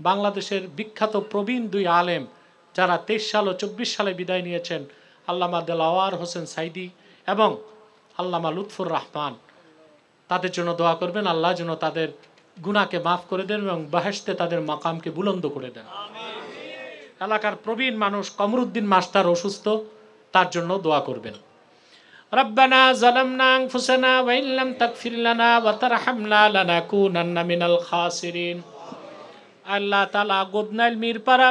বাংলাদেশের বিখ্যাত প্রবীণ দুই আলেম যারা 23 সাল ও 24 সালে বিদায় নিয়েছেন, আল্লামা দেলাওয়ার হোসেন সাইদি এবং আল্লামা লুৎফুর রহমান, তাদের জন্য দোয়া করবেন। আল্লাহ যেন তাদের গুনাহকে মাফ করে দেন এবং বেহেশতে তাদের মাকামকে বুলন্দ করে দেন। এলাকার প্রবীণ মানুষ কমরুদ্দিন মাস্টার অসুস্থ, তার জন্য দোয়া করবেন। রব্বানা যালামনা আনফুসানা ওয়া ইল্লাম তাগফির লানা ওয়া তারহামনা লানাকুনান্না মিনাল খাসিরিন। আল্লাহ তাআলা গোদনাইল মিরপাড়া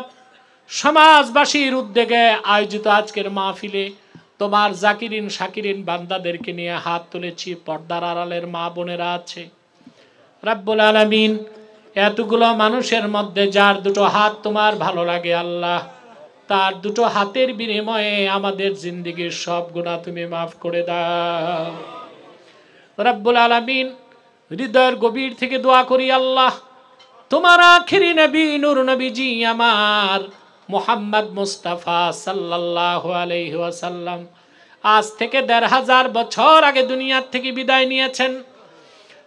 সমাজবাসীর উদ্যোগে আয়োজিত আজকের মাহফিলে তোমার জাকিরিন শাকিরিন বান্দাদেরকে নিয়ে হাত তুলেছি। পর্দার আড়ালের মা বোনেরা আছে, রব্বুল আলামিন এতগুলো মানুষের মধ্যে যার দুটো হাত তোমার ভালো লাগে আল্লাহ, তার দুটো হাতের বিনিময়ে আমাদের জিন্দেগীর সব গুনাহ তুমি মাফ করে দাও রব্বুল আলামিন। হৃদয়ের গভীর থেকে দোয়া করি আল্লাহ, তোমার আখিরি নবী নূর নবীজি আমার মুহাম্মদ মুস্তাফা সাল্লাল্লাহু আলাইহি ওয়াসাল্লাম আজ থেকে 1500 বছর আগে দুনিয়ার থেকে বিদায় নিয়েছেন।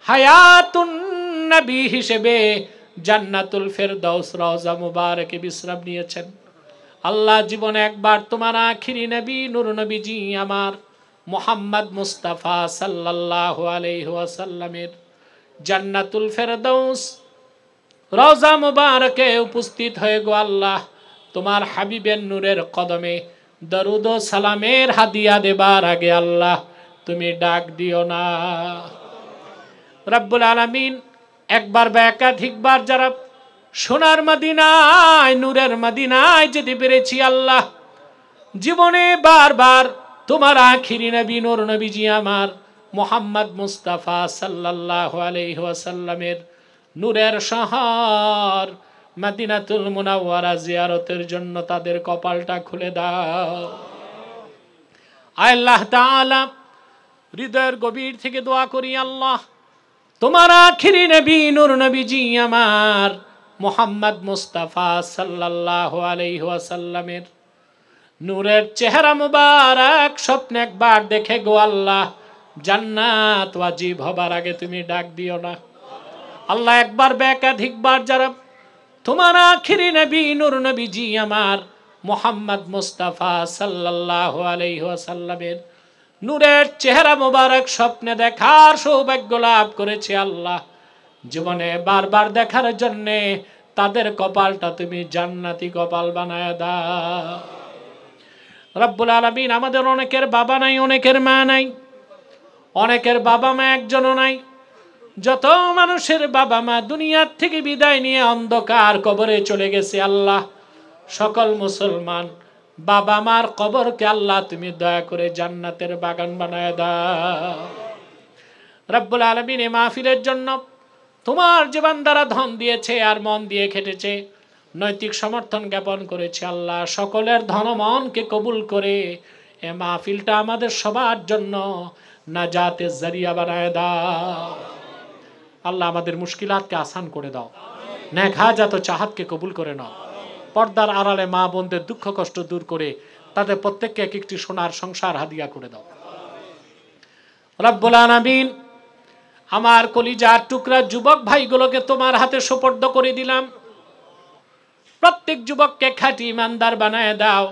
হায়াতুন নবী হিসেবে জান্নাতুল ফেরদাউস রওজা মুবারকে বিশ্রাম নিয়েছেন। আল্লাহ জীবনে একবার তোমার আখিরি নবী নূর নবীজি আমার মুহাম্মদ মুস্তাফা সাল্লাল্লাহু আলাইহি ওয়াসাল্লামের জান্নাতুল ফেরদাউস রওজা মুবারকে উপস্থিত হয়ে গো আল্লাহ, তোমার হাবিবের নূরের কদমে দরুদ ও সালামের হাদিয়া দেবার আগে আল্লাহ তুমি ডাক দিও না রব্বুল আলামিন। একবার বা একাধিকবার যারা সোনার মদিনায় নূরের মদিনায় যেতে পেরেছি আল্লাহ, জীবনে বারবার তোমার আখিরি নবী নূর নবীজি আমার মুহাম্মদ মুস্তাফা সাল্লাল্লাহু আলাইহি ওয়াসাল্লামের নূরের শহর মদিনাতুল মুনাওয়ারা জিয়ারতের জন্য তাদের কপালটা খুলে দাও আল্লাহ তাআলা। হৃদয়ের গভীর থেকে দোয়া করি আল্লাহ, তোমার আখিরি নবী নূর নবীজি আমার মুহাম্মদ মুস্তাফা সাল্লাল্লাহু আলাইহি ওয়াসাল্লামের নূরের চেহারা মুবারক স্বপ্নে একবার দেখে গো আল্লাহ, জান্নাত ওয়াজিব হবার আগে তুমি ডাক দিও না আল্লাহ। একবার বা একাধিকবার যারা তোমার আখিরি নবী নূর নবীজি আমার মুহাম্মদ মুস্তাফা সাল্লাল্লাহু আলাইহি ওয়াসাল্লামের নূরের চেহারা মুবারক স্বপ্নে দেখার সৌভাগ্য লাভ করেছে আল্লাহ, জীবনে বারবার দেখার জন্য তাদের কপালটা তুমি জান্নাতি কপাল বানায় দাও রব্বুল আলামিন। আমাদের অনেকের বাবা নাই, অনেকের মা নাই, অনেকের বাবা মা একজনও নাই। যত মানুষের বাবা মা দুনিয়ার থেকে বিদায় নিয়ে অন্ধকার কবরে চলে গেছে আল্লাহ, সকল মুসলমান বাবা মার কবরকে আল্লাহ তুমি দয়া করে জান্নাতের বাগান বানায় দাও রব্বুল আলামিন। এই মাহফিলের জন্য তোমার যে বান্দারা ধন দিয়েছে আর মন দিয়ে খেটেছে, নৈতিক সমর্থন জ্ঞাপন করেছে আল্লাহ, সকলের ধন মনকে কবুল করে এই মাহফিলটা আমাদের সবার জন্য নাজাতের জরিয়া বানায় দাও আল্লাহ। আমাদের মুশকিলাতকে আসান করে দাও, নেক হাজাত ও চাহাতকে কবুল করে নাও। পর্দার আড়ালে মা বোনদের দুঃখ কষ্ট দূর করে তাদের প্রত্যেককে এক একটি সোনার সংসার হাদিয়া করে দাও রব্বুল আলামিন। আমার কলিজার টুকরা যুবক ভাইগুলোকে তোমার হাতে সুপর্দ করে দিলাম। প্রত্যেক যুবককে খাঁটি ইমানদার বানায় দাও,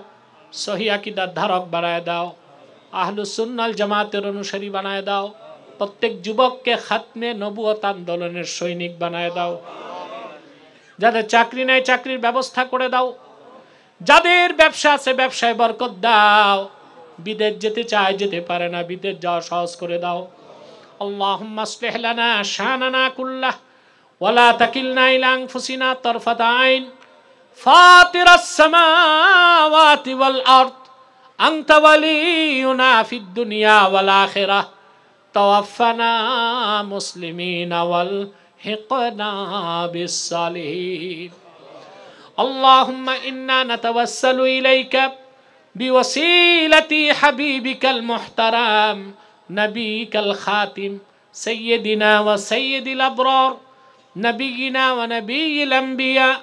সহিহ আকীদার ধারক বানায় দাও, আহলুস সুন্নাহ ওয়াল জামাতের অনুসারী বানায় দাও। প্রত্যেক যুবককে খাতমে নবুয়ত আন্দোলনের সৈনিক বানায় দাও। যাদের চাকরি নাই চাকরির ব্যবস্থা করে দাও, যাদের ব্যবসা আছে ব্যবসায় বরকত দাও, বিদেশ যেতে চায় যেতে পারে না বিদেশ যাওয়া সহজ করে দাও। আল্লাহুম্মা আসলিহ লানা শানানা কুল্লাহ ওয়া লা তাকিলনা ইলা আনফুসিনা তারফাতা আইন ফাতিরাস সামাওয়াতি ওয়াল আরদ আনতা ওয়ালিয়ুনা ফিদ দুনিয়া ওয়াল আখিরাহ তাওয়াফানা মুসলিমিনা ওয়াল হিকনা বিস সালিহিন। اللهم إنا نتوسل إليك بوسيلة حبيبك المحترم نبيك الخاتم سيدنا وسيد الأبرار نبينا ونبي الأنبياء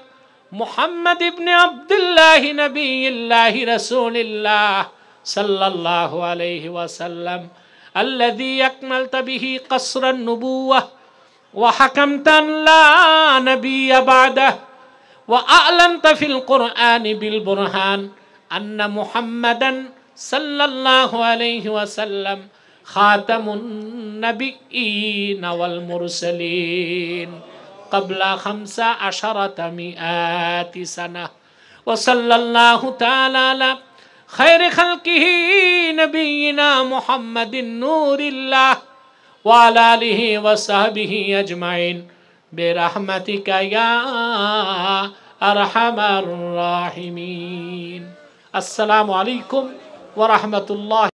محمد بن عبد الله نبي الله رسول الله صلى الله عليه وسلم الذي أكملت به قصر النبوة وحكمت أن لا نبي بعده وأعلنت في القرآن بالبرهان أن محمدا صلى الله عليه وسلم خاتم النبيين والمرسلين قبل 15 سنة وصلى الله تعالى على خير خلقه نبينا محمد نور الله وعلى آله وصحبه أجمعين برحمتك يا أرحم الراحمين السلام عليكم ورحمة الله